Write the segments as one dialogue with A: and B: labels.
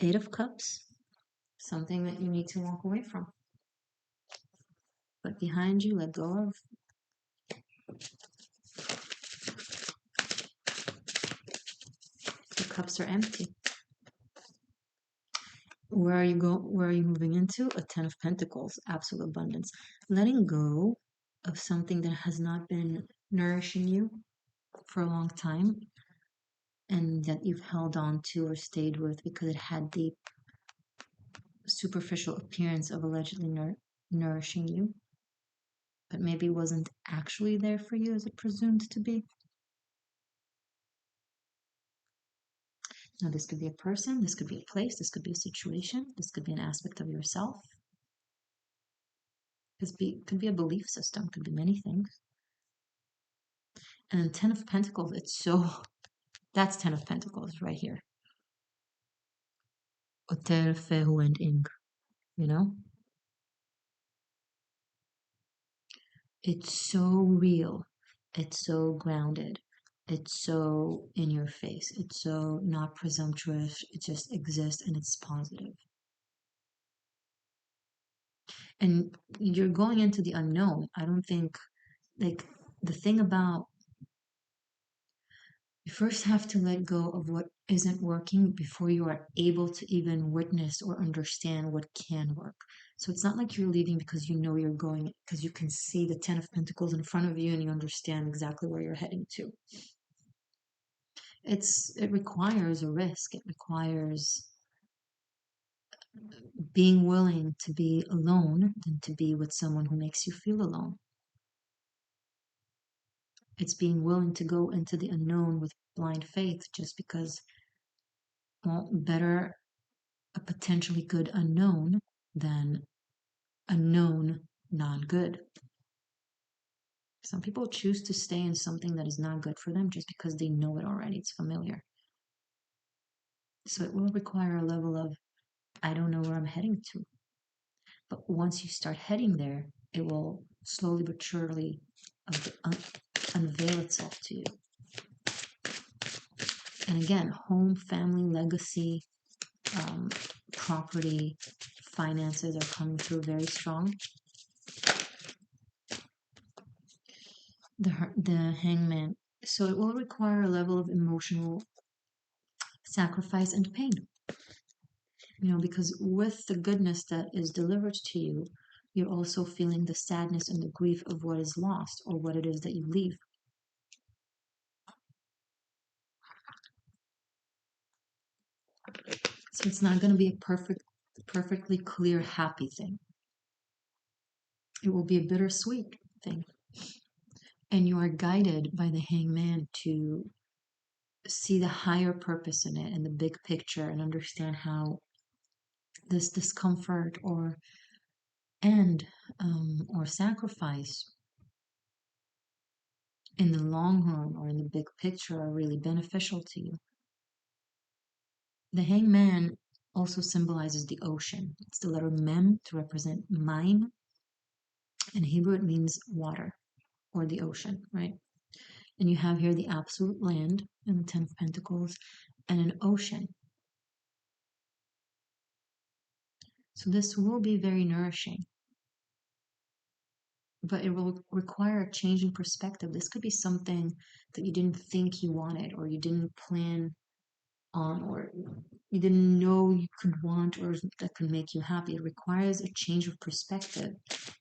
A: Eight of Cups, something that you need to walk away from. But behind you, let go of. The cups are empty. Where are you where are you moving into? A Ten of Pentacles, absolute abundance. Letting go of something that has not been nourishing you for a long time and that you've held on to or stayed with because it had the superficial appearance of allegedly nourishing you, but maybe wasn't actually there for you as it presumed to be. Now, this could be a person, this could be a place, this could be a situation, this could be an aspect of yourself. Could be a belief system, could be many things. And Ten of Pentacles, that's Ten of Pentacles right here. Hotel, Fehu, and Ing, you know? It's so real. It's so grounded. It's so in your face. It's so not presumptuous. It just exists and it's positive. And you're going into the unknown. I don't think, like, the thing about you first have to let go of what isn't working before you are able to even witness or understand what can work. So it's not like you're leaving because you know you're going, because you can see the Ten of Pentacles in front of you and you understand exactly where you're heading to. It requires a risk. It requires being willing to be alone than to be with someone who makes you feel alone. It's being willing to go into the unknown with blind faith just because, well, better a potentially good unknown than a known non-good. Some people choose to stay in something that is not good for them just because they know it already. It's familiar. So it will require a level of, I don't know where I'm heading to. But once you start heading there, it will slowly but surely unveil itself to you. And again, home, family, legacy, property, finances are coming through very strong. The Hangman. So it will require a level of emotional sacrifice and pain. Because with the goodness that is delivered to you, you're also feeling the sadness and the grief of what is lost or what it is that you leave. So it's not going to be a perfectly clear, happy thing. It will be a bittersweet thing. And you are guided by the Hangman to see the higher purpose in it and the big picture and understand how this discomfort or end or sacrifice in the long run or in the big picture are really beneficial to you. The Hangman also symbolizes the ocean. It's the letter Mem to represent mime. In Hebrew, it means water or the ocean, right? And you have here the absolute land in the Ten of Pentacles and an ocean. So this will be very nourishing, but it will require a change in perspective. This could be something that you didn't think you wanted or you didn't plan on or you didn't know you could want or that could make you happy. It requires a change of perspective.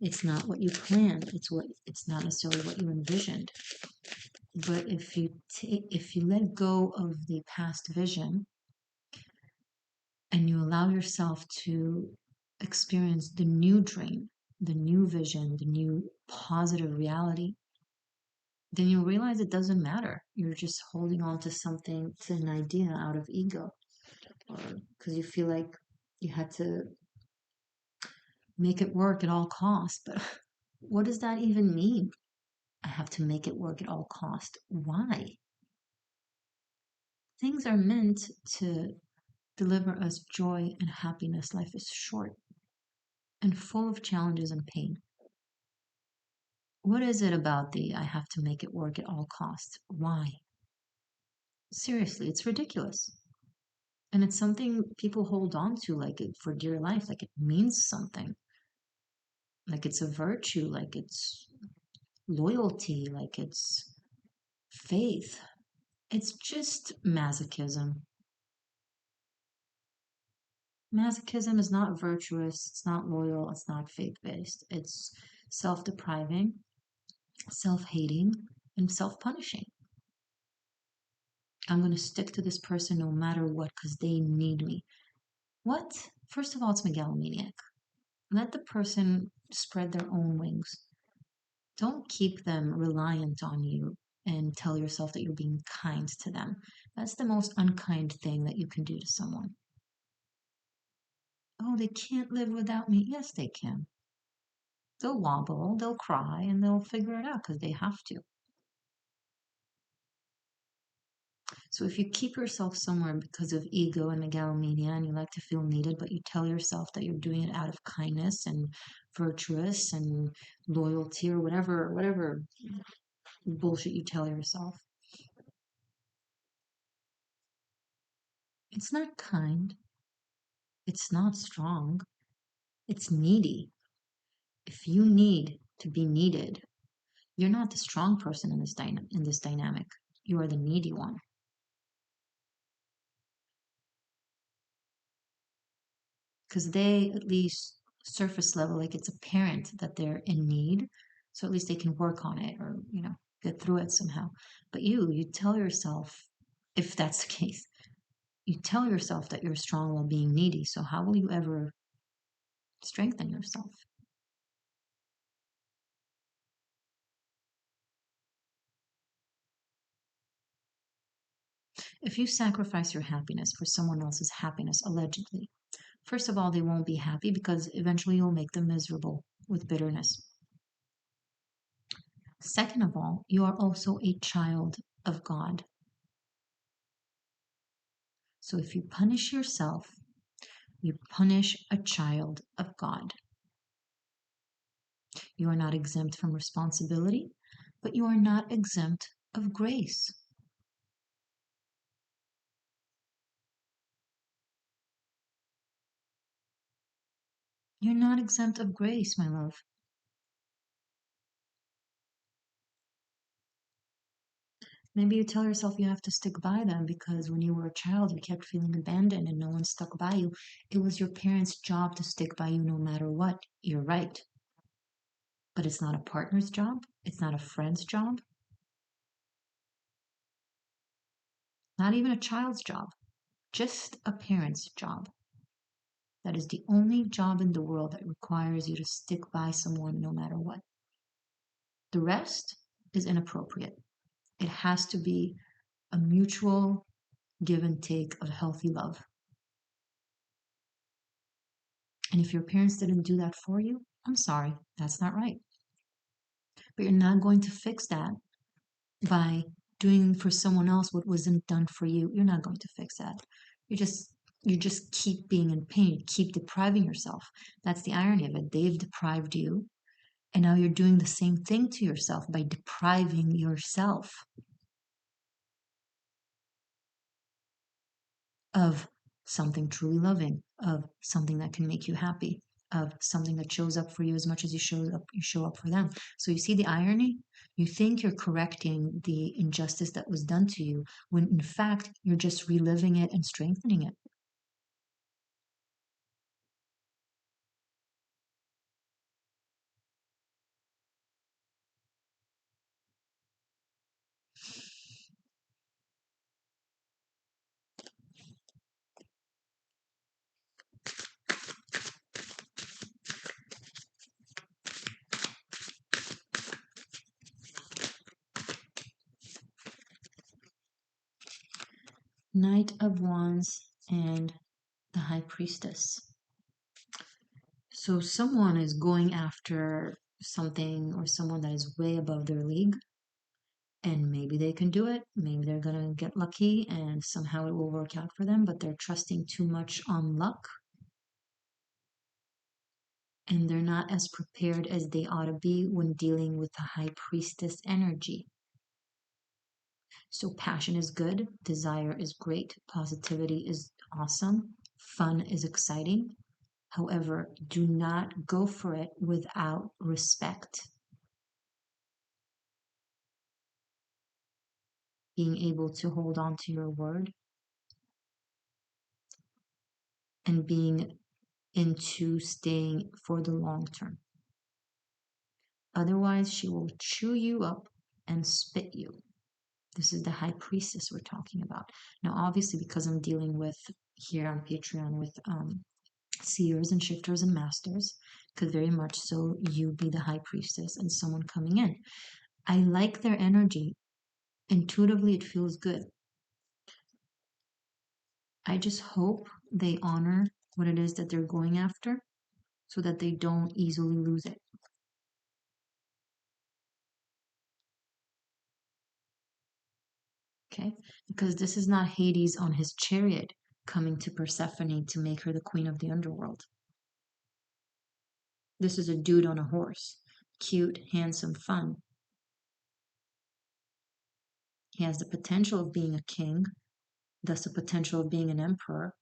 A: It's not what you planned. It's not necessarily what you envisioned. But if you let go of the past vision and you allow yourself to experience the new dream, the new vision, the new positive reality, then you'll realize it doesn't matter. You're just holding on to something, to an idea out of ego, or because you feel like you had to make it work at all costs. But what does that even mean? I have to make it work at all cost. Why? Things are meant to deliver us joy and happiness. Life is short and full of challenges and pain. What is it about the I have to make it work at all costs? Why? Seriously, it's ridiculous. And it's something people hold on to like it for dear life, like it means something, like it's a virtue, like it's loyalty, like it's faith. It's just masochism. Masochism is not virtuous, it's not loyal, it's not faith based. It's self depriving, self hating, and self punishing. I'm going to stick to this person no matter what because they need me. What? First of all, it's megalomaniac. Let the person spread their own wings. Don't keep them reliant on you and tell yourself that you're being kind to them. That's the most unkind thing that you can do to someone. Oh, they can't live without me. Yes, they can. They'll wobble, they'll cry, and they'll figure it out because they have to. So if you keep yourself somewhere because of ego and megalomania and you like to feel needed, but you tell yourself that you're doing it out of kindness and virtuous and loyalty or whatever bullshit you tell yourself, it's not kind. It's not strong. It's needy. If you need to be needed, you're not the strong person in this dynamic. You are the needy one. Because they at least surface level, like it's apparent that they're in need, so at least they can work on it or get through it somehow. But you tell yourself, if that's the case, you tell yourself that you're strong while being needy. So how will you ever strengthen yourself? If you sacrifice your happiness for someone else's happiness, allegedly, first of all, they won't be happy because eventually you'll make them miserable with bitterness. Second of all, you are also a child of God. So if you punish yourself, you punish a child of God. You are not exempt from responsibility, but you are not exempt of grace. You're not exempt of grace, my love. Maybe you tell yourself you have to stick by them because when you were a child, you kept feeling abandoned and no one stuck by you. It was your parents' job to stick by you no matter what. You're right. But it's not a partner's job. It's not a friend's job. Not even a child's job. Just a parent's job. That is the only job in the world that requires you to stick by someone no matter what. The rest is inappropriate. It has to be a mutual give and take of healthy love. And if your parents didn't do that for you, I'm sorry, that's not right. But you're not going to fix that by doing for someone else what wasn't done for you. You're not going to fix that. You just you just keep being in pain, you keep depriving yourself. That's the irony of it. They've deprived you, and now you're doing the same thing to yourself by depriving yourself of something truly loving, of something that can make you happy, of something that shows up for you as much as you show up for them. So you see the irony? You think you're correcting the injustice that was done to you when in fact you're just reliving it and strengthening it. Knight of Wands and the High Priestess. So someone is going after something or someone that is way above their league, and maybe they can do it. Maybe they're going to get lucky and somehow it will work out for them, but they're trusting too much on luck and they're not as prepared as they ought to be when dealing with the High Priestess energy. So passion is good, desire is great, positivity is awesome. Fun is exciting. However, do not go for it without respect. Being able to hold on to your word and being into staying for the long term. Otherwise, she will chew you up and spit you. This is the high priestess we're talking about. Now, obviously, because I'm dealing with here on Patreon with seers and shifters and masters, could very much so you be the high priestess and someone coming in. I like their energy. Intuitively, it feels good. I just hope they honor what it is that they're going after so that they don't easily lose it. Okay? Because this is not Hades on his chariot coming to Persephone to make her the queen of the underworld. This is a dude on a horse. Cute, handsome, fun. He has the potential of being a king, thus the potential of being an emperor,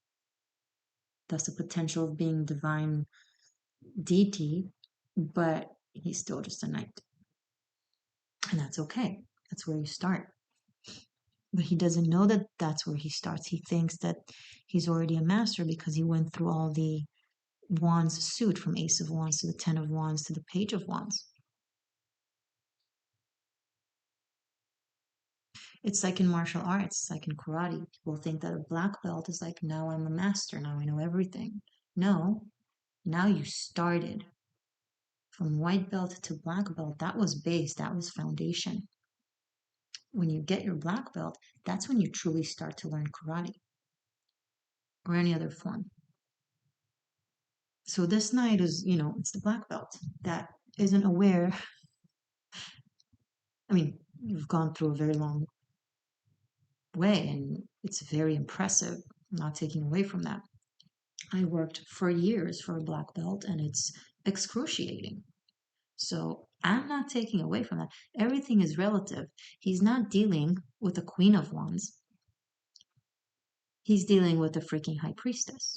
A: thus the potential of being divine deity, but he's still just a knight. And that's okay. That's where you start. But he doesn't know that that's where he starts. He thinks that he's already a master because he went through all the wands suit from Ace of Wands to the Ten of Wands to the Page of Wands. It's like in martial arts, it's like in karate. People think that a black belt is like, now I'm a master, now I know everything. No, now you started. From white belt to black belt, that was base, that was foundation. When you get your black belt, that's when you truly start to learn karate or any other form. So this knight is, it's the black belt that isn't aware. I mean, you've gone through a very long way and it's very impressive. I'm not taking away from that. I worked for years for a black belt and it's excruciating. So I'm not taking away from that. Everything is relative. He's not dealing with a queen of wands. He's dealing with a freaking high priestess.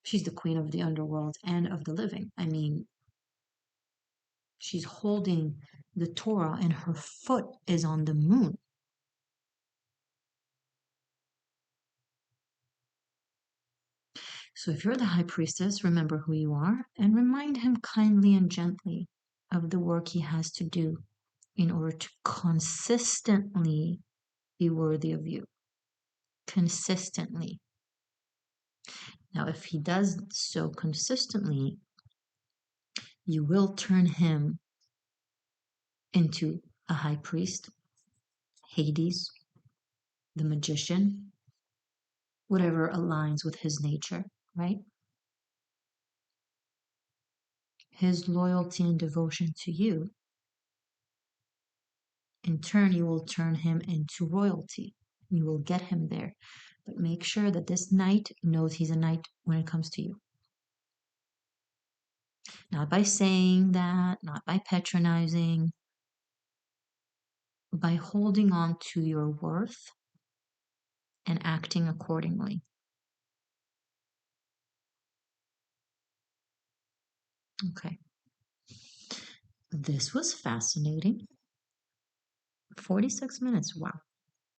A: She's the queen of the underworld and of the living. I mean, she's holding the Torah and her foot is on the moon. So if you're the high priestess, remember who you are and remind him kindly and gently of the work he has to do in order to consistently be worthy of you. Consistently. Now, if he does so consistently, you will turn him into a high priest, Hades, the magician, whatever aligns with his nature, right? His loyalty and devotion to you, in turn, you will turn him into royalty. You will get him there. But make sure that this knight knows he's a knight when it comes to you. Not by saying that, not by patronizing, by holding on to your worth and acting accordingly. Okay. This was fascinating. 46 minutes. Wow.